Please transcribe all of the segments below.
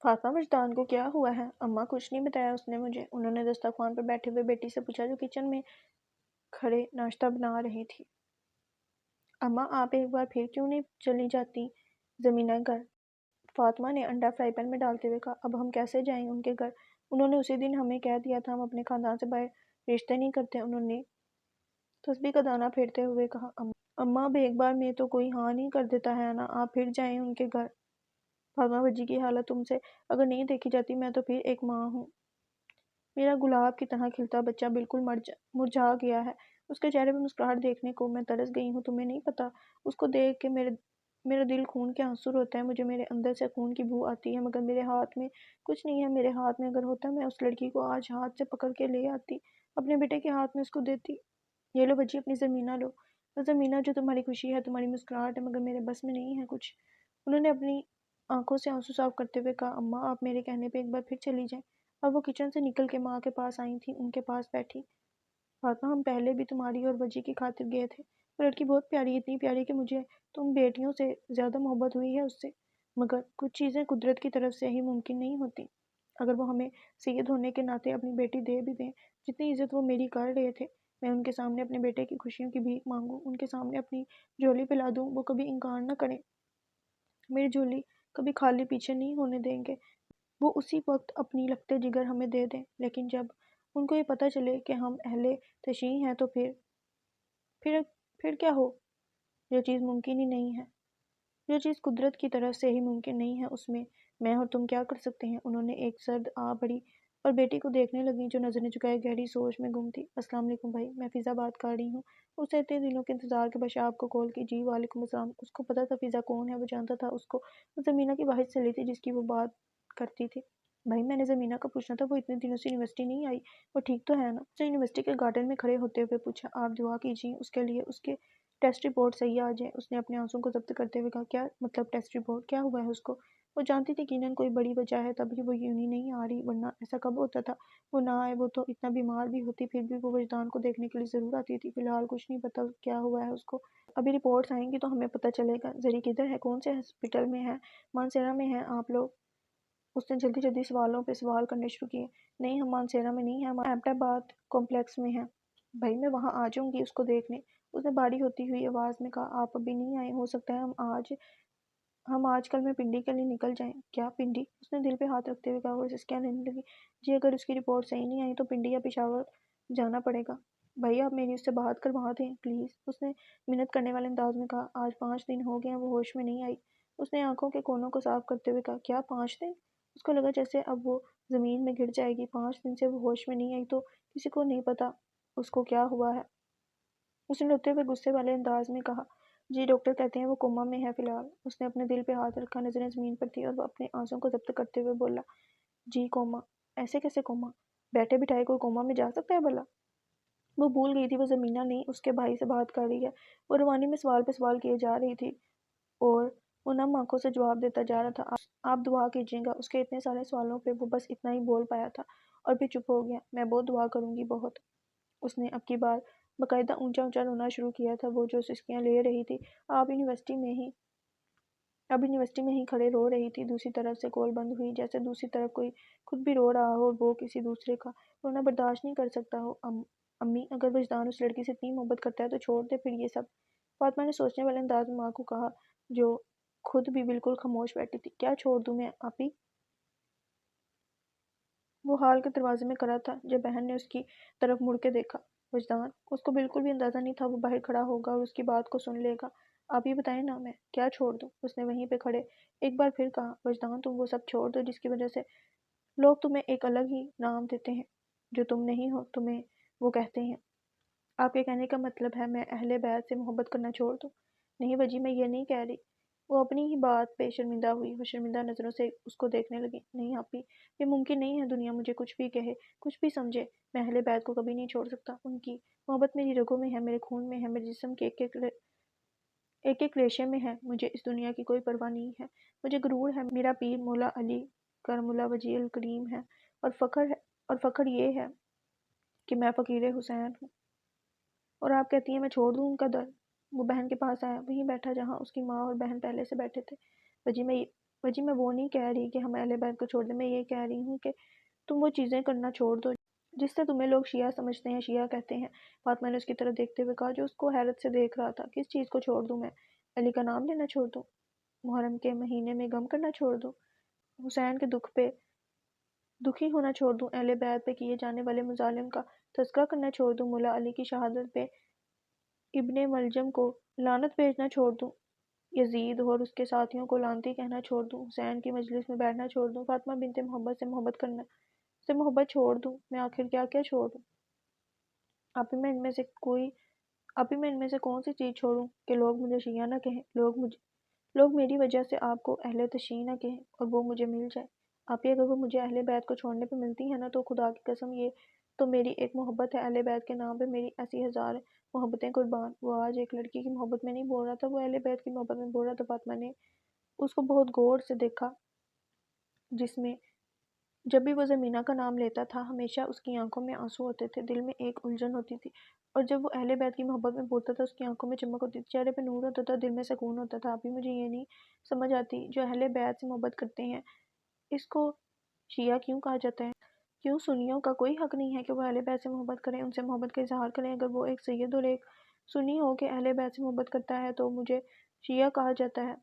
فاطمہ وجدان کو کیا ہوا ہے؟ اماں کچھ نہیں بتایا اس نے مجھے۔ انہوں نے دسترخوان پر بیٹھے ہوئے بیٹی سے پوچھا جو کچن میں کھڑے ناشتہ بنا رہی تھی۔ اماں آپ ایک بار پھر کیوں نہیں چلی جاتی زمینہ گھر؟ فاطمہ نے انڈا فرائی پین میں ڈالتے ہوئے کہا، اب ہم کیسے جائیں ان کے گھر؟ انہوں نے اسی دن ہمیں کہہ دیا تھا ہم اپنے خاندان سے باہر رشتے نہیں کرتے۔ انہوں نے تسبیح کا دانہ پھیرتے ہوئے کہا، اماں اب ایک بار میں تو کوئی ہاں نہیں کر دیتا ہے نا، آپ پھر جائیں ان کے گھر۔ فاطمہ بجی کی حالت تم سے اگر نہیں دیکھی جاتی، میں تو پھر ایک ماں ہوں۔ میرا گلاب کی طرح کھلتا بچہ بالکل مرجھا گیا ہے۔ اس کے چہرے پہ مسکراہٹ دیکھنے کو میں ترس گئی ہوں۔ تمہیں نہیں پتا، اس کو دیکھ کے میرا دل خون کے آنسو روتا ہے، مجھے میرے اندر سے خون کی بو آتی ہے، مگر میرے ہاتھ میں کچھ نہیں ہے۔ میرے ہاتھ میں اگر ہوتا میں اس لڑکی کو آج ہاتھ سے پکڑ کے لے آتی، اپنے بیٹے کے ہاتھ میں اس کو دیتی۔ یہ لو بچی اپنی زمینہ لو، وہ زمینہ جو تمہاری خوشی ہے، تمہاری مسکراہٹ ہے، مگر میرے بس میں نہیں ہے کچھ۔ انہوں نے اپنی آنکھوں سے آنسو صاف کرتے ہوئے کہا، اماں آپ میرے کہنے پہ ایک بار پھر چلی جائیں۔ اب وہ کچن سے نکل کے ماں کے پاس آئی تھی، ان کے پاس بیٹھی۔ فاطمہ ہم پہلے بھی تمہاری اور بجی کی خاطر گئے تھے، وہ لڑکی بہت پیاری، اتنی پیاری کہ مجھے تم بیٹیوں سے زیادہ محبت ہوئی ہے اس سے، مگر کچھ چیزیں قدرت کی طرف سے ہی ممکن نہیں ہوتی۔ اگر وہ ہمیں سید ہونے کے ناطے اپنی بیٹی دے بھی دیں، جتنی عزت وہ میری کر رہے تھے، میں ان کے سامنے اپنے بیٹے کی خوشیوں کی بھیک مانگوں، ان کے سامنے اپنی جھولی پلا دوں، وہ کبھی انکار نہ کریں، میری جھولی کبھی خالی پیچھے نہیں ہونے دیں گے، وہ اسی وقت اپنی لگتے جگر ہمیں دے دیں۔ لیکن جب ان کو یہ پتہ چلے کہ ہم اہل تشیع ہیں تو پھر کیا ہو؟ جو چیز ممکن ہی نہیں ہے، جو چیز قدرت کی طرف سے ہی ممکن نہیں ہے، اس میں اور تم کیا کر سکتے ہیں؟ انہوں نے ایک سرد آہ بھری اور بیٹی کو دیکھنے لگی جو نظریں چکائے گہری سوچ میں گم تھی۔ السلام علیکم بھائی، میں فضا بات کر رہی ہوں۔ اس نے اتنے دنوں کے انتظار کے بعد شاب کو کال کی۔ جی وعلیکم السلام۔ اس کو پتہ تھا فضا کون ہے، وہ جانتا تھا اس کو زمینہ کی واحد سہیلی تھی جس کی وہ بات کرتی تھی۔ بھائی میں نے زمینہ کا پوچھنا تھا، وہ اتنے دنوں سے یونیورسٹی نہیں آئی، وہ ٹھیک تو ہے نا؟ اس نے یونیورسٹی کے گارڈن میں کھڑے ہوتے ہوئے پوچھا۔ آپ دعا کیجئے اس کے لیے، اس کے ٹیسٹ رپورٹ صحیح آ جائے۔ اس نے اپنے آنسوں کو ضبط کرتے ہوئے کہا، کیا مطلب ٹیسٹ رپورٹ؟ کیا ہوا ہے اس کو؟ وہ جانتی تھی یقیناً کوئی بڑی وجہ ہے تبھی وہ یونی نہیں آ رہی، ورنہ ایسا کب ہوتا تھا وہ نہ آئے، وہ تو اتنا بیمار بھی ہوتی پھر بھی وہ وجدان کو دیکھنے کے لیے ضرور آتی تھی۔ فی الحال کچھ نہیں پتا کیا ہوا ہے اس کو، ابھی رپورٹس آئیں گی تو ہمیں پتہ چلے گا۔ زری کدھر ہے؟ کون سے ہاسپٹل میں ہے؟ مانسیرا میں ہیں آپ لوگ؟ اس نے جلدی جلدی سوالوں پہ سوال کرنے شروع کیے۔ نہیں ہم مانسیرا میں نہیں ہیں، ہم احمد آباد کمپلیکس میں ہیں۔ بھائی میں وہاں آ جاؤں گی اس کو دیکھنے، اس نے بھاری ہوتی ہوئی آواز میں کہا۔ آپ ابھی نہیں آئے، ہو سکتا ہے ہم آج کل میں پنڈی کے لیے نکل جائیں۔ کیا پنڈی؟ اس نے دل پہ ہاتھ رکھتے ہوئے کہا۔ وہ اسکین لینے لگی۔ جی اگر اس کی رپورٹ صحیح نہیں آئی تو پنڈی یا پشاور جانا پڑے گا۔ بھائی آپ میری اس سے بات کروا دیں پلیز، اس نے منت کرنے والے انداز میں کہا۔ آج 5 دن ہو گئے ہیں وہ ہوش میں نہیں آئی، اس نے آنکھوں کے کونوں کو صاف کرتے ہوئے کہا۔ کیا 5 دن؟ اس کو لگا جیسے اب وہ زمین میں گر جائے گی۔ 5 دن سے وہ ہوش میں نہیں آئی تو کسی کو نہیں پتا اس کو کیا ہوا ہے، اس نے روتے ہوئے غصے والے انداز میں کہا۔ جی ڈاکٹر کہتے ہیں وہ کوما میں ہے فی الحال۔ اس نے اپنے دل پہ ہاتھ رکھا، نظریں زمین پر تھی اور وہ اپنے آنسوں کو ضبط کرتے ہوئے بولا۔ جی کوما؟ ایسے کیسے کوما؟ بیٹھے بٹھائے کوئی کوما میں جا سکتا ہے بھلا؟ وہ بھول گئی تھی وہ زمینہ نہیں اس کے بھائی سے بات کر رہی ہے۔ وہ روانی میں سوال پہ سوال کیے جا رہی تھی اور وہ نم آنکھوں سے جواب دیتا جا رہا تھا۔ آپ دعا کیجئے گا۔ اس کے اتنے سارے سوالوں پہ وہ بس اتنا ہی بول پایا تھا اور پھر چپ ہو گیا۔ میں بہت دعا کروں گی، بہت۔ اس نے اب کی بار باقاعدہ اونچا اونچا رونا شروع کیا تھا، وہ جو سسکیاں لے رہی تھی۔ اب یونیورسٹی میں ہی کھڑے رو رہی تھی۔ دوسری طرف سے کال بند ہوئی، جیسے دوسری طرف کوئی خود بھی رو رہا ہو اور وہ کسی دوسرے کا رونا برداشت نہیں کر سکتا ہو۔ امی اگر وجدان اس لڑکی سے اتنی محبت کرتا ہے تو چھوڑ دے پھر یہ سب۔ فاطمہ نے سوچنے والے انداز میں ماں کو کہا جو خود بھی بالکل خاموش بیٹھی تھی۔ کیا چھوڑ دوں میں آپی؟ وہ ہال کے دروازے میں کھڑا تھا جب بہن نے اس کی طرف مڑ کے دیکھا۔ وجدان؟ اس کو بالکل بھی اندازہ نہیں تھا وہ باہر کھڑا ہوگا اور اس کی بات کو سن لے گا۔ آپ یہ بتائیں نا میں کیا چھوڑ دوں؟ اس نے وہیں پہ کھڑے ایک بار پھر کہا۔ وجدان تم وہ سب چھوڑ دو جس کی وجہ سے لوگ تمہیں ایک الگ ہی نام دیتے ہیں، جو تم نہیں ہو تمہیں وہ کہتے ہیں۔ آپ کے کہنے کا مطلب ہے میں اہل بیت سے محبت کرنا چھوڑ دوں؟ نہیں بجی میں یہ نہیں کہہ رہی۔ وہ اپنی ہی بات پہ شرمندہ ہوئی، وہ شرمندہ نظروں سے اس کو دیکھنے لگی۔ نہیں آپی یہ ممکن نہیں ہے، دنیا مجھے کچھ بھی کہے کچھ بھی سمجھے، میں اہل بیت کو کبھی نہیں چھوڑ سکتا۔ ان کی محبت میری رگوں میں ہے، میرے خون میں ہے، میرے جسم کے ایک ایک ریشے میں ہے۔ مجھے اس دنیا کی کوئی پرواہ نہیں ہے، مجھے غرور ہے میرا پیر مولا علی کرم اللہ وجہ الکریم ہے، اور فخر یہ ہے کہ میں فقیر حسین ہوں۔ اور آپ کہتی ہیں میں چھوڑ دوں ان کا در؟ وہ بہن کے پاس آیا، وہیں بیٹھا جہاں اس کی ماں اور بہن پہلے سے بیٹھے تھے۔ بجی میں وجہ میں وہ نہیں کہہ رہی کہ ہم اہل بیت کو چھوڑ دیں، میں یہ کہہ رہی ہوں کہ تم وہ چیزیں کرنا چھوڑ دو جس سے تمہیں لوگ شیعہ سمجھتے ہیں، شیعہ کہتے ہیں۔ فاطمہ نے اس کی طرف دیکھتے ہوئے کہا جو اس کو حیرت سے دیکھ رہا تھا۔ کس چیز کو چھوڑ دوں میں؟ علی کا نام لینا چھوڑ دوں؟ محرم کے مہینے میں غم کرنا چھوڑ دوں؟ حسین کے دکھ پہ دکھی ہونا چھوڑ دوں؟ اہل بیت پہ کیے جانے والے مظالم کا تذکرہ کرنا چھوڑ دوں؟ مولا علی کی شہادت پہ ابن ملجم کو لعنت بھیجنا چھوڑ دوں؟ یزید اور اس کے ساتھیوں کو لعنتی کہنا چھوڑ دوں؟ حسین کی مجلس میں بیٹھنا چھوڑ دوں؟ فاطمہ بنت محمد سے محبت چھوڑ دوں؟ میں آخر کیا کیا چھوڑ دوں؟ ابھی میں ان میں سے کون سی چیز چھوڑوں کہ لوگ مجھے شیعہ نہ کہیں، لوگ میری وجہ سے آپ کو اہل تشیع نہ کہیں اور وہ مجھے مل جائے۔ آپ ہی اگر وہ مجھے اہل بیت کو چھوڑنے پہ ملتی ہے نا تو خدا کی قسم یہ تو میری ایک محبت ہے، اہل بیت کے نام پہ میری ایسی ہزار محبتیں قربان۔ وہ آج ایک لڑکی کی محبت میں نہیں بول رہا تھا، وہ اہل بیت کی محبت میں بول رہا تھا۔ فاطمہ نے اس کو بہت غور سے دیکھا، جس میں جب بھی وہ زمینہ کا نام لیتا تھا ہمیشہ اس کی آنکھوں میں آنسو ہوتے تھے، دل میں ایک الجھن ہوتی تھی، اور جب وہ اہل بیت کی محبت میں بولتا تھا اس کی آنکھوں میں چمک ہوتی تھی، چہرے پہ نور ہوتا تھا، دل میں سکون ہوتا تھا۔ ابھی مجھے یہ نہیں سمجھ آتی جو اہل بیت سے محبت کرتے ہیں اس کو شیعہ کیوں کہا جاتا ہے؟ کیوں سنیوں کا کوئی حق نہیں ہے کہ وہ اہل بیت سے محبت کریں، ان سے محبت کا اظہار کریں؟ اگر وہ ایک سید اور ایک سنی ہو کے اہل بیت سے محبت کرتا ہے تو مجھے شیعہ کہا جاتا ہے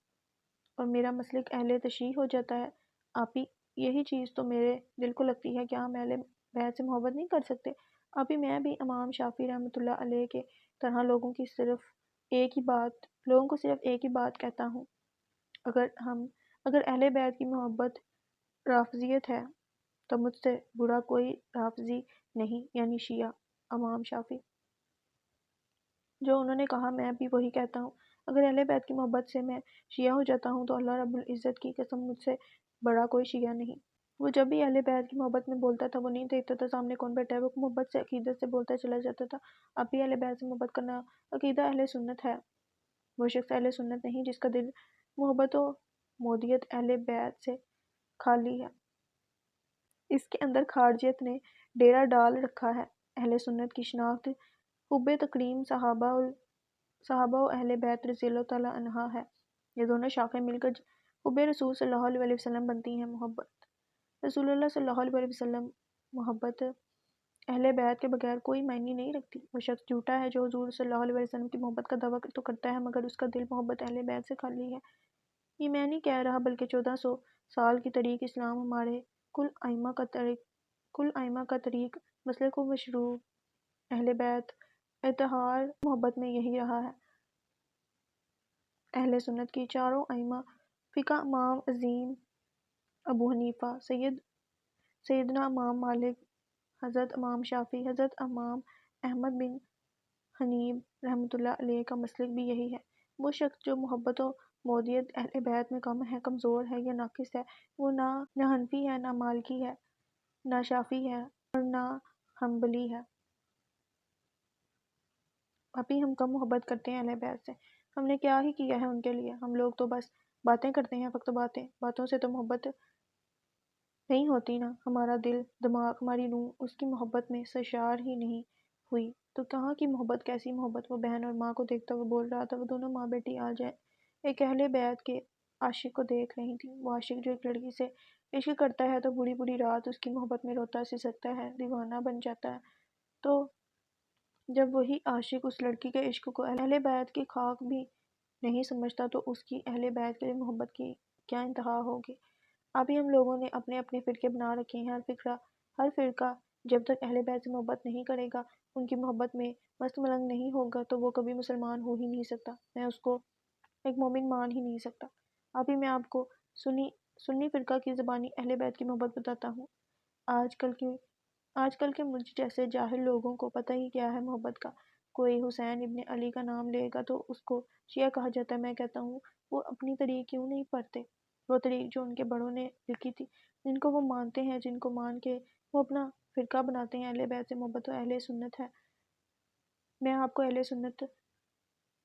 اور میرا مسلک اہل تشیع ہو جاتا ہے۔ آپ ہی یہی چیز تو میرے دل کو لگتی ہے کہ ہم اہل بیت سے محبت نہیں کر سکتے۔ ابھی میں بھی امام شافعی رحمۃ اللہ علیہ کے طرح لوگوں کو صرف ایک ہی بات کہتا ہوں، اگر اہل بیت کی محبت رافضیت ہے تو مجھ سے برا کوئی رافضی نہیں، یعنی شیعہ امام شافعی جو انہوں نے کہا میں بھی وہی کہتا ہوں۔ اگر اہل بیت کی محبت سے میں شیعہ ہو جاتا ہوں تو اللہ رب العزت کی قسم مجھ سے بڑا کوئی شیعہ نہیں۔ وہ جب بھی اہل بیت کی محبت میں بولتا تھا وہ نہیں دیکھتا تھا سامنے کون بیٹھا ہے، وہ محبت سے عقیدت سے بولتا چلا جاتا تھا۔ اب بھی اہل بیت سے محبت کرنا عقیدہ اہل سنت ہے۔ وہ شخص اہل سنت نہیں جس کا دل محبت و مودیت اہل بیت سے خالی ہے، اس کے اندر خارجیت نے ڈیرا ڈال رکھا ہے۔ اہل سنت کی شناخت حب تکریم صحابہ و اہل بیت رضی اللہ تعالیٰ عنہ ہے۔ یہ دونوں شاخیں مل کر حب رسول صلی اللہ علیہ وسلم بنتی ہیں۔ محبت رسول اللہ صلی اللہ علیہ وسلم محبت اہل بیت کے بغیر کوئی معنی نہیں رکھتی۔ وہ شخص جھوٹا ہے جو حضور صلی اللہ علیہ وسلم کی محبت کا دعویٰ تو کرتا ہے مگر اس کا دل محبت اہل بیت سے خالی ہے۔ یہ میں نہیں کہہ رہا بلکہ 1400 سال کی تاریخ اسلام ہمارے کل ائمہ کا طریق مسلک و مشروع اہل بیت اتحاد محبت میں یہی رہا ہے۔ اہل سنت کی چاروں ائمہ فقہ امام عظیم ابو حنیفہ، سیدنا امام مالک، حضرت امام شافعی، حضرت امام احمد بن حنیب رحمۃ اللہ علیہ کا مسلک بھی یہی ہے۔ وہ شخص جو محبت و مودیت اہل بیت میں کم ہے، کمزور ہے یا ناقص ہے، وہ نہ حنفی ہے، نہ مالکی ہے، نہ شافعی ہے اور نہ حنبلی ہے۔ ابھی ہم کم محبت کرتے ہیں اہل بیت سے، ہم نے کیا ہی کیا ہے ان کے لیے؟ ہم لوگ تو بس باتیں کرتے ہیں، فقط باتوں سے تو محبت نہیں ہوتی نا۔ ہمارا دل، دماغ، ہماری روح اس کی محبت میں سرشار ہی نہیں ہوئی تو کہاں کی محبت؟ کیسی محبت؟ وہ بہن اور ماں کو دیکھتا وہ بول رہا تھا، وہ دونوں ماں بیٹی آ جائیں ایک اہل بیت کے عاشق کو دیکھ رہی تھی۔ وہ عاشق جو ایک لڑکی سے عشق کرتا ہے تو بری بری رات اس کی محبت میں روتا سسکتا ہے، دیوانہ بن جاتا ہے، تو جب وہی عاشق اس لڑکی کے عشق کو اہل بیت کی خاک بھی نہیں سمجھتا تو اس کی اہل بیت کے لیے محبت کی کیا انتہا ہوگی؟ ابھی ہم لوگوں نے اپنے اپنے فرقے بنا رکھے ہیں، ہر فرقہ جب تک اہل بیت سے محبت نہیں کرے گا، ان کی محبت میں مست ملنگ نہیں ہوگا تو وہ کبھی مسلمان ہو ہی نہیں سکتا، میں اس کو ایک مومن مان ہی نہیں سکتا۔ ابھی میں آپ کو سنی فرقہ کی زبانی اہل بیت کی محبت بتاتا ہوں۔ آج کل کے مجھ جیسے جاہل لوگوں کو پتہ ہی کیا ہے محبت کا۔ کوئی حسین ابن علی کا نام لے گا تو اس کو شیعہ کہا جاتا ہے۔ میں کہتا ہوں وہ اپنی طریق کیوں نہیں پڑھتے، وہ طریق جو ان کے بڑوں نے لکھی تھی، جن کو وہ مانتے ہیں، جن کو مان کے وہ اپنا فرقہ بناتے ہیں۔ اہل بیت سے محبت تو اہل سنت ہے۔ میں آپ کو اہل سنت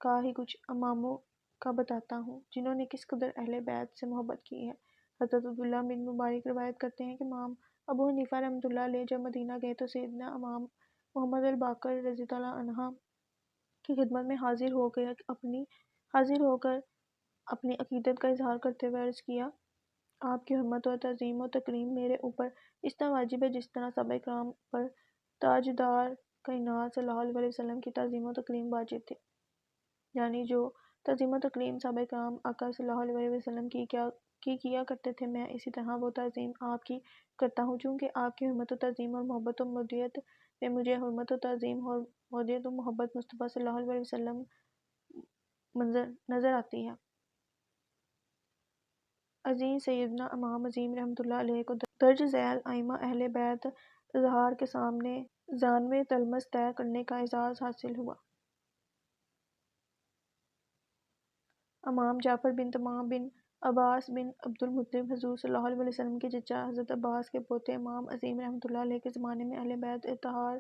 کا ہی کچھ اماموں کا بتاتا ہوں جنہوں نے کس قدر اہل بیت سے محبت کی ہے۔ حضرت عبداللہ بن مبارک روایت کرتے ہیں کہ امام ابو حنیفہ رحمۃ اللہ علیہ جب مدینہ گئے تو سیدنا امام محمد الباقر رضی اللہ عنہ کی خدمت میں حاضر ہو کر اپنی عقیدت کا اظہار کرتے ہوئے عرض کیا آپ کی حرمت و تعظیم و تکریم میرے اوپر اس طرح واجب ہے جس طرح صحابہ کرام پر تاجدار کائنات صلی اللہ علیہ وسلم کی تعظیم و تکریم واجب تھی. یعنی جو تعظیم و تکریم صحابہ کرام آقا صلی اللہ علیہ وسلم کیا کرتے تھے، میں اسی طرح وہ تعظیم آپ کی کرتا ہوں. چونکہ آپ کی حرمت و تعظیم اور محبت و مودیت میں مجھے حرمت و تعظیم اور مودیت و محبت مصطفیٰ صلی اللہ علیہ وسلم نظر آتی ہے. عظیم سیدنا امام عظیم رحمۃ اللہ علیہ کو درج ذیل ائمہ اہل بیت اظہار کے سامنے ضامن تلمس طے کرنے کا اعزاز حاصل ہوا. امام جعفر بن تمام بن عباس بن عبد المطلب حضور صلی اللہ علیہ وسلم کے چچا حضرت عباس کے پوتے امام عظیم رحمۃ اللہ علیہ کے زمانے میں اہل بیت اطہار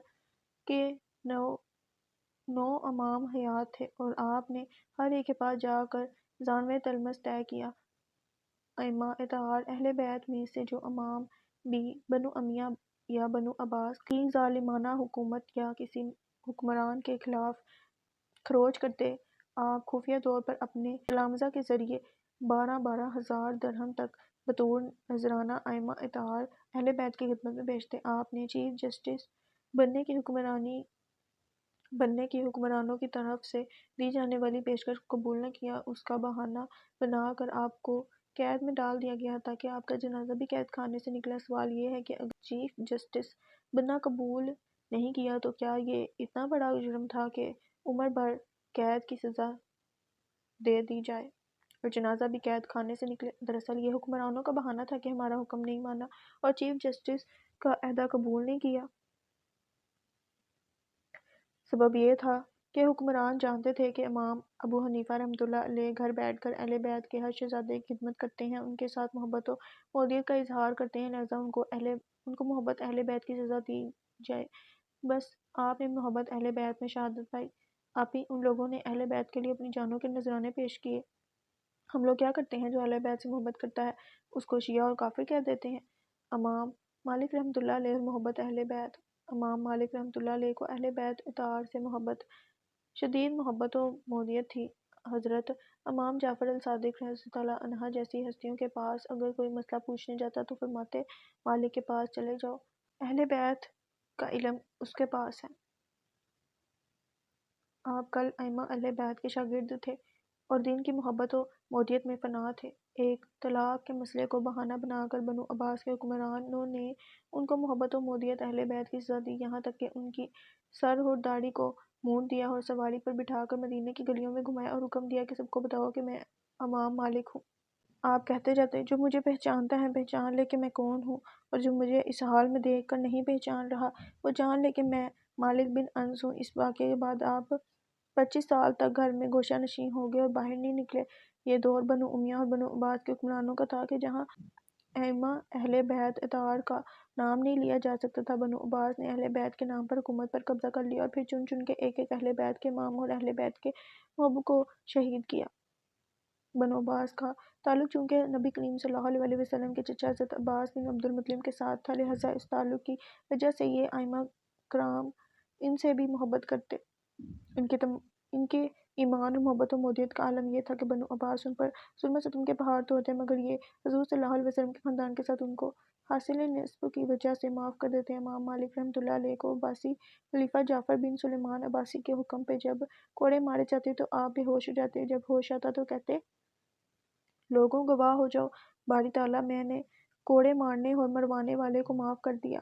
کے نو امام حیات تھے، اور آپ نے ہر ایک کے پاس جا کر ضامن تلمس طے کیا. ائمہ اطہار اہل بیت میں سے جو امام بھی بنو امیہ یا بنو عباس کی ظالمانہ حکومت یا کسی حکمران کے خلاف خروج کرتے، آپ خفیہ طور پر اپنے تلامذہ کے ذریعے 12,000 درہم تک بطور نذرانہ ائمہ اطہار اہل بیت کی خدمت میں بھیجتے. آپ نے چیف جسٹس بننے کی حکمرانوں کی طرف سے دی جانے والی پیشکش کو قبول نہ کیا. اس کا بہانہ بنا کر آپ کو قید میں ڈال دیا گیا تاکہ آپ کا جنازہ بھی قید خانے سے نکلا. سوال یہ ہے کہ اگر چیف جسٹس بننا قبول نہیں کیا تو کیا یہ اتنا بڑا جرم تھا کہ عمر بھر قید کی سزا دے دی جائے اور جنازہ بھی قید خانے سے نکلے؟ دراصل یہ حکمرانوں کا بہانہ تھا کہ ہمارا حکم نہیں مانا اور چیف جسٹس کا عہدہ قبول نہیں کیا. سبب یہ تھا کہ حکمران جانتے تھے کہ امام ابو حنیفہ رحمۃ اللہ علیہ گھر بیٹھ کر اہل بیت کے ہر شہزادے کی خدمت کرتے ہیں، ان کے ساتھ محبت و مودیت کا اظہار کرتے ہیں، لہذا ان کو محبت اہل بیت کی سزا دی جائے. بس آپ نے محبت اہل بیت میں شہادت پائی. آپ ہی ان لوگوں نے اہل بیت کے لیے اپنی جانوں کے نذرانے پیش کیے. ہم لوگ کیا کرتے ہیں؟ جو اہل بیت سے محبت کرتا ہے اس کو شیعہ اور کافر کہہ دیتے ہیں. امام مالک رحمۃ اللہ علیہ محبت اہل بیت. امام مالک رحمۃ اللہ علیہ کو اہل بیت اطہار سے شدید محبت و مودیت تھی. حضرت امام جعفر الصادق رضی اللہ عنہ جیسی ہستیوں کے پاس اگر کوئی مسئلہ پوچھنے جاتا تو فرماتے مالک کے پاس چلے جاؤ، اہل بیت کا علم اس کے پاس ہے. آپ کل ائمہ اہل بیت کے شاگرد تھے اور دین کی محبت و مودیت میں فنا تھے. ایک طلاق کے مسئلے کو بہانہ بنا کر بنو عباس کے حکمرانوں نے ان کو محبت و مودیت اہل بیت کی سزا دی، یہاں تک کہ ان کی سر اور داڑھی کو مونڈ دیا اور سواری پر بٹھا کر مدینے کی گلیوں میں گھمایا اور حکم دیا کہ سب کو بتاؤ کہ میں امام مالک ہوں. آپ کہتے جاتے جو مجھے پہچانتا ہے پہچان لے کہ میں کون ہوں، اور جو مجھے اس حال میں دیکھ کر نہیں پہچان رہا وہ جان لے کہ میں مالک بن انس ہوں. اس واقعے کے بعد آپ 25 سال تک گھر میں گوشہ نشین ہو گئے اور باہر نہیں نکلے. یہ دور بنو امیہ اور بنو عباس کے حکمرانوں کا تھا کہ جہاں ائمہ اہل بیت اطہار کا نام نہیں لیا جا سکتا تھا، بنو عباس نے اہل بیت کے نام پر حکومت پر قبضہ کر لیا اور پھر چن چن کے ایک ایک اہل بیت کے امام اور اہل بیت کے محب کو شہید کیا. بنو عباس کا تعلق چونکہ نبی کریم صلی اللہ علیہ وسلم کے چچا حضرت عباس بن عبد المطلب کے ساتھ تھا، لہذا اس تعلق کی وجہ سے یہ ائمہ کرام ان سے بھی محبت کرتے. ان کے ایمان اور محبت و مودیت کا عالم یہ تھا کہ بنو عباس ان پر ظلم و ستم کے پہاڑ توڑتے مگر یہ حضور صلی اللہ علیہ وسلم کے خاندان کے ساتھ ان کو حاصل نسب کی وجہ سے معاف کر دیتے. امام مالک رحمۃ اللہ علیہ کو عباسی خلیفہ جعفر بن سلیمان عباسی کے حکم پہ جب کوڑے مارے جاتے تو آپ بے ہوش ہو جاتے. جب ہوش آتا تو کہتے لوگوں گواہ ہو جاؤ، باری تعالیٰ میں نے کوڑے مارنے اور مروانے والے کو معاف کر دیا.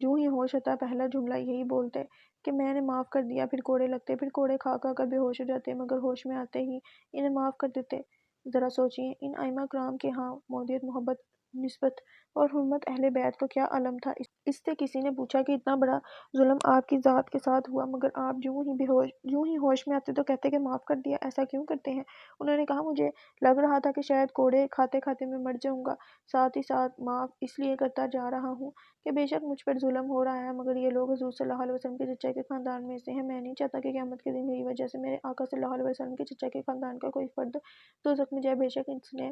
جو ہی ہوش آتا پہلا جملہ یہی بولتے کہ میں نے معاف کر دیا، پھر کوڑے لگتے، پھر کوڑے کھا کر بے ہوش ہو جاتے مگر ہوش میں آتے ہی انہیں معاف کر دیتے. ذرا سوچئے ان ائمہ کرام کے ہاں مودیت، محبت، نسبت اور حرمت اہل بیت کا کیا عالم تھا. اس سے کسی نے پوچھا کہ اتنا بڑا ظلم آپ کی ذات کے ساتھ ہوا مگر آپ جو ہی ہوش میں آتے تو کہتے کہ معاف کر دیا، ایسا کیوں کرتے ہیں؟ انہوں نے کہا مجھے لگ رہا تھا کہ شاید کوڑے کھاتے کھاتے میں مر جاؤں گا، ساتھ ہی ساتھ معاف اس لیے کرتا جا رہا ہوں کہ بے شک مجھ پر ظلم ہو رہا ہے مگر یہ لوگ حضور صلی اللہ علیہ وسلم کے چچا کے خاندان میں سے ہیں. میں نہیں چاہتا کہ قیامت کے دن میری وجہ سے میرے آقا صلی اللہ علیہ وسلم کے چچا کے خاندان کا کوئی فرد دوزخ میں جائے، بے شک اس نے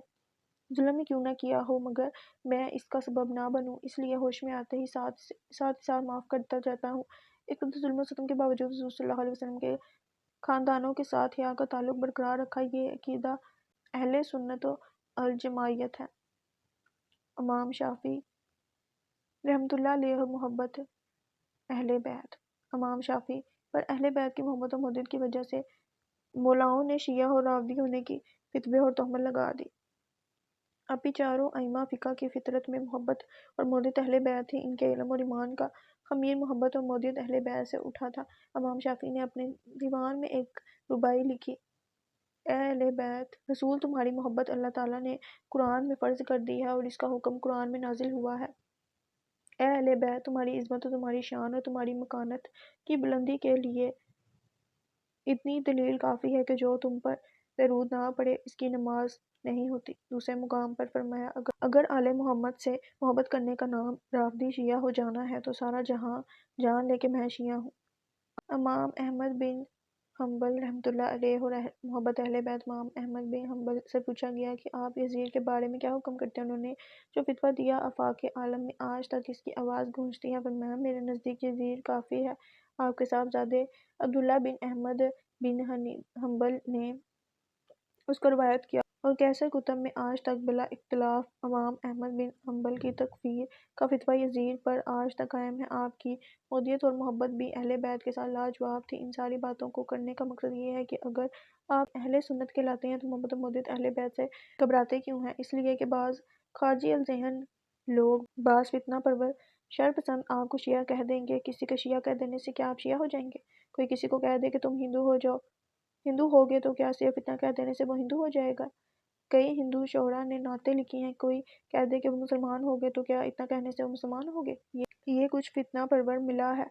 ظلم ہی کیوں نہ کیا ہو مگر میں اس کا سبب نہ بنوں، اس لیے ہوش میں آتے ہی ساتھ معاف کرتا جاتا ہوں. ایک ظلم و ستم کے باوجود حضور صلی اللہ علیہ وسلم کے خاندانوں کے ساتھ حیا کا تعلق برقرار رکھا. یہ عقیدہ اہل سنت و الجماعیت ہے۔ امام شافعی رحمۃ اللہ علیہ محبت اہل بیت۔ امام شافعی پر اہل بیت کی محبت و مودت کی وجہ سے مولاؤں نے شیعہ اور رافضی ہونے کی فتوے اور تہمت لگا دی۔ ابھی چاروں ائمہ فقہ کی فطرت میں محبت اور مودت اہل بیت تھی۔ ان کے علم اور ایمان کا خمیر محبت اور مودت اہل بیت سے اٹھا تھا۔ امام شافعی نے اپنے دیوان میں ایک رباعی لکھی: اے اہل بیت، رسول تمہاری محبت اللہ تعالیٰ نے قرآن میں فرض کر دی ہے اور اس کا حکم قرآن میں نازل ہوا ہے۔ اے اہل بیت، تمہاری عظمت و تمہاری شان اور تمہاری مکانت کی بلندی کے لیے اتنی دلیل کافی ہے کہ جو تم پر درود نہ پڑھے اس کی نماز نہیں ہوتی۔ دوسرے مقام پر فرمایا: اگر آل محمد سے محبت کرنے کا نام رافضی شیعہ ہو جانا ہے تو سارا جہاں جان لے کہ میں شیعہ ہوں۔ امام احمد بن حنبل رحمۃ اللہ علیہ اور محبت اہل بیت۔ امام احمد بن حنبل سے پوچھا گیا کہ آپ یزید کے بارے میں کیا حکم کرتے ہیں؟ انہوں نے جو فتویٰ دیا آفاق عالم میں آج تک اس کی آواز گونجتی ہے۔ فرمایا: میرے نزدیک یزید کافی ہے۔ آپ کے صاحبزادے عبداللہ بن احمد بن حنبل نے اس کو روایت کیا اور کیسر کتب میں آج تک بلا اختلاف امام احمد بن حنبل کی تکفیر کا فتویٰ یزید پر آج تک قائم ہے۔ آپ کی مودت اور محبت بھی اہل بیت کے ساتھ لاجواب تھی۔ ان ساری باتوں کو کرنے کا مقصد یہ ہے کہ اگر آپ اہل سنت کہلاتے ہیں تو محبت و مودت اہل بیت سے گھبراتے کیوں ہیں؟ اس لیے کہ بعض خارجی الذہن لوگ، بعض فتنہ پرور شر پسند آپ کو شیعہ کہہ دیں گے۔ کسی کا شیعہ کہہ دینے سے کیا آپ شیعہ ہو جائیں گے؟ کوئی کسی کو کہہ دے کہ تم ہندو ہو جاؤ، ہندو ہوگے تو کیا صرف اتنا کہہ دینے سے وہ ہندو ہو جائے گا؟ کئی ہندو شعراء نے نعتیں لکھی ہیں، کوئی کہہ دے کہ وہ مسلمان ہوگے تو کیا اتنا کہنے سے وہ مسلمان ہوگے؟ یہ کچھ فتنہ پرور ملا ہے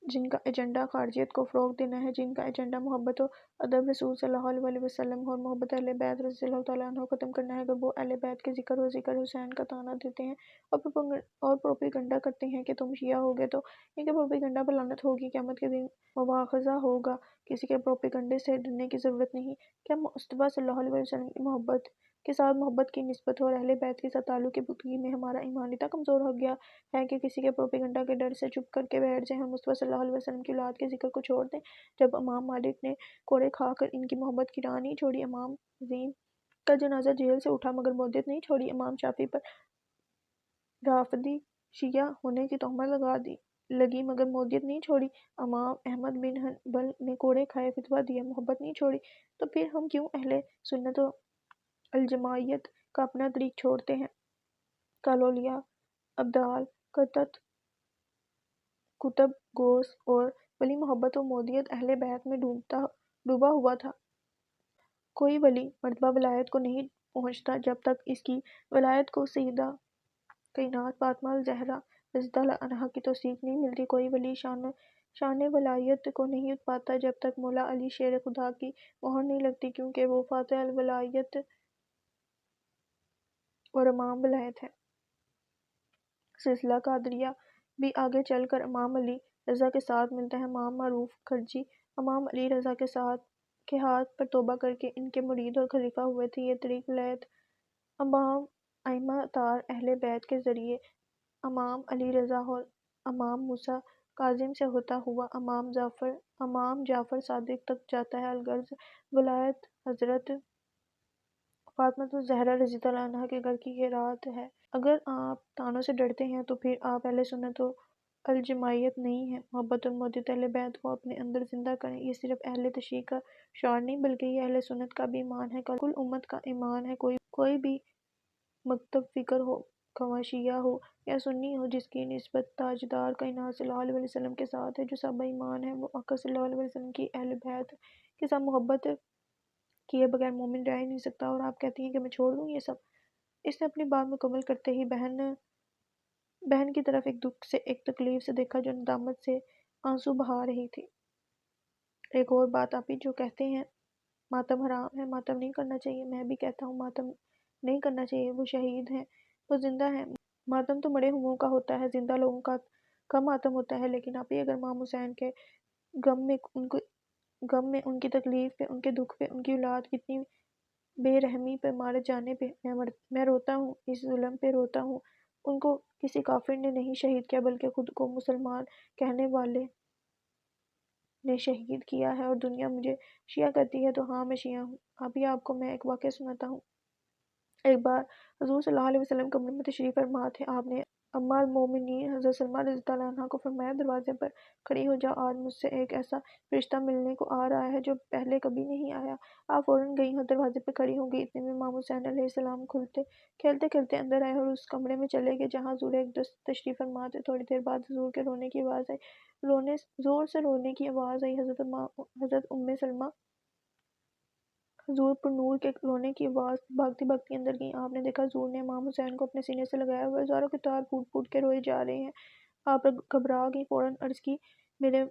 جن کا ایجنڈا خارجیت کو فروغ دینا ہے، جن کا ایجنڈا محبت و ادب رسول صلی اللہ علیہ وسلم اور محبت اہل بیت رضی اللہ تعالیٰ عنہ ختم کرنا ہے۔ اگر وہ اہل بیت کے ذکر و ذکر حسین کا طعنہ دیتے ہیں اور پروپیگنڈا کرتے ہیں کہ تم شیعہ ہوگے تو ان کے پروپیگنڈا پر لعنت ہوگی، قیامت کے دن مواخذہ ہوگا۔ کسی کے پروپیگنڈے سے ڈرنے کی ضرورت نہیں۔ کیا مصطفیٰ صلی اللہ علیہ وسلم کی محبت کے ساتھ محبت کی نسبت اور اہل بیت کے ساتھ تعلق کی پختگی میں ہمارا ایمان اتنا کمزور ہو گیا ہے کہ کسی کے پروپیگنڈا کے ڈر سے چپ کر کے بیٹھ جائیں اور مصطفیٰ صلی اللہ علیہ وسلم کی اولاد کے ذکر کو چھوڑ دیں؟ جب امام مالک نے کوڑے کھا کر ان کی محبت کی راہ نہیں چھوڑی، امام عظیم کا جنازہ جیل سے اٹھا مگر مودت نہیں چھوڑی، امام شافعی پر رافضی شیعہ ہونے کی تہمت لگی مگر مودت نہیں چھوڑی، امام احمد بن حنبل نے کوڑے کھائے، فتویٰ دیا، محبت نہیں چھوڑی، تو پھر ہم کیوں اہل سنت و الجماعیت کا اپنا طریق چھوڑتے ہیں؟ کالولیا، ابدال، کتب گوس اور ولی محبت و مودت اہل بیت میں ڈوبا ہوا تھا۔ کوئی ولی مرتبہ ولایت کو نہیں پہنچتا جب تک اس کی ولایت کو سیدہ کائنات فاطمہ الزہرا رضی اللہ عنہا کی توثیق نہیں ملتی۔ کوئی ولی شان ولایت کو نہیں پاتا جب تک مولا علی شیر خدا کی مہر نہیں لگتی، کیونکہ وہ فاتح الولایت اور امام ولایت ہے۔ سلسلہ قادریہ بھی آگے چل کر امام علی رضا کے ساتھ ملتا ہے۔ امام معروف کھرجی امام علی رضا کے ہاتھ پر توبہ کر کے ان کے مرید اور خلیفہ ہوئے تھے۔ یہ طریق ولایت امام ائمہ طار اہل بیت کے ذریعے امام علی رضا اور امام موسیٰ کاظم سے ہوتا ہوا امام جعفر صادق تک جاتا ہے۔ الغرض ولایت حضرت فاطمہ الزہرا رضی اللہ عنہا کے گھر کی خیرات ہے۔ اگر آپ طعنوں سے ڈرتے ہیں تو پھر آپ اہل سنت و الجماعیت نہیں ہیں۔ محبت اور مودت اہل بیت کو اپنے اندر زندہ کریں۔ یہ صرف اہل تشیع کا شعار نہیں بلکہ یہ اہل سنت کا بھی ایمان ہے، کل امت کا ایمان ہے۔ کوئی بھی مکتب فکر ہو، خواہ شیعہ ہو یا سنی ہو، جس کی نسبت تاجدار کائنات صلی اللہ علیہ وسلم کے ساتھ ہے، جو صحابہ ایمان ہے، وہ آقا صلی اللہ علیہ وسلم کی اہل بیت کے ساتھ محبت کیے بغیر مومن رہ ہی نہیں سکتا۔ اور آپ کہتی ہیں کہ میں چھوڑ دوں یہ سب؟ اس نے اپنی بات مکمل کرتے ہی بہن کی طرف ایک دکھ سے، ایک تکلیف سے دیکھا جو ندامت سے آنسو بہا رہی تھی۔ ایک اور بات آپی جو کہتے ہیں ماتم حرام ہے، ماتم نہیں کرنا چاہیے، میں بھی کہتا ہوں ماتم نہیں کرنا چاہیے، وہ شہید ہیں، وہ زندہ ہیں۔ ماتم تو مرے ہوئوں کا ہوتا ہے، زندہ لوگوں کا کم ماتم ہوتا ہے۔ لیکن آپی اگر امام حسین کے غم میں، ان کی تکلیف پہ، ان کے دکھ پہ، ان کی اولاد کتنی بے رحمی پہ مارے جانے پہ میں روتا ہوں، اس ظلم پہ روتا ہوں۔ ان کو کسی کافر نے نہیں شہید کیا بلکہ خود کو مسلمان کہنے والے نے شہید کیا ہے، اور دنیا مجھے شیعہ کہتی ہے تو ہاں میں شیعہ ہوں۔ ابھی آپ کو میں ایک واقعہ سناتا ہوں۔ ایک بار حضور صلی اللہ علیہ وسلم کمرے میں تشریف فرما تھے، آپ نے اما المومنین حضرت سلمہ رضی اللہ عنہا کو فرمایا دروازے پر کھڑی ہو جاؤ، آج مجھ سے ایک ایسا فرشتہ ملنے کو آ رہا ہے جو پہلے کبھی نہیں آیا۔ آپ فوراً گئی اور دروازے پہ کھڑی ہو گئی، اتنے میں امام حسین علیہ السلام کھیلتے کھیلتے اندر آئے اور اس کمرے میں چلے گئے جہاں حضور ایک دست تشریف فرما تھے۔ تھوڑی دیر بعد حضور کے رونے کی آواز آئی، زور سے رونے کی آواز آئی۔ حضرت ام سلمہ حضور پر نور کے رونے کی آواز بھاگتی بھاگتی اندر گئیں۔ آپ نے دیکھا حضور نے امام حسین کو اپنے سینے سے لگایا ہوا ہے، ہزاروں کے تار پھوٹ پھوٹ کے روئے جا رہے ہیں۔ آپ گھبرا گئی، فوراً عرض کی میرے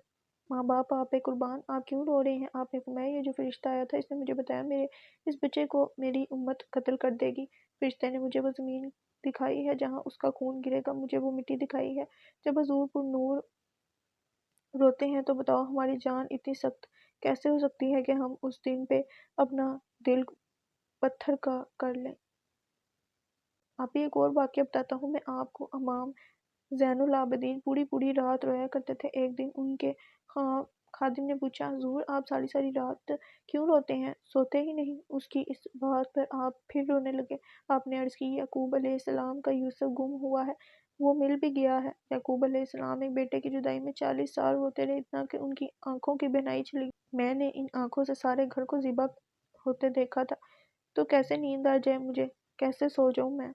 ماں باپ آپ پہ قربان، آپ کیوں رو رہے ہیں؟ آپ نے فرمایا یہ جو فرشتہ آیا تھا اس نے مجھے بتایا میرے اس بچے کو میری امت قتل کر دے گی۔ فرشتے نے مجھے وہ زمین دکھائی ہے جہاں اس کا خون گرے گا، مجھے وہ مٹی دکھائی ہے۔ جب حضور پر نور روتے ہیں تو بتاؤ ہماری جان اتنی سخت کیسے ہو سکتی ہے کہ ہم اس دن پہ اپنا دل پتھر کا کر لیں۔ آپ ایک اور واقعہ بتاتا ہوں میں آپ کو۔ امام زین العابدین پوری رات رویا کرتے تھے۔ ایک دن ان کے خادم نے پوچھا حضور آپ ساری رات کیوں روتے ہیں، سوتے ہی نہیں؟ اس کی اس بات پر آپ پھر رونے لگے۔ آپ نے عرض کی یعقوب علیہ السلام کا یوسف گم ہوا ہے، وہ مل بھی گیا ہے۔ یعقوب علیہ السلام ایک بیٹے کی جدائی میں 40 سال روتے رہے، اتنا کہ ان کی آنکھوں کی بینائی چلی گئی۔ میں نے ان آنکھوں سے سارے گھر کو ذبح ہوتے دیکھا تھا، تو کیسے نیند آ جائے مجھے، کیسے سو جاؤں میں؟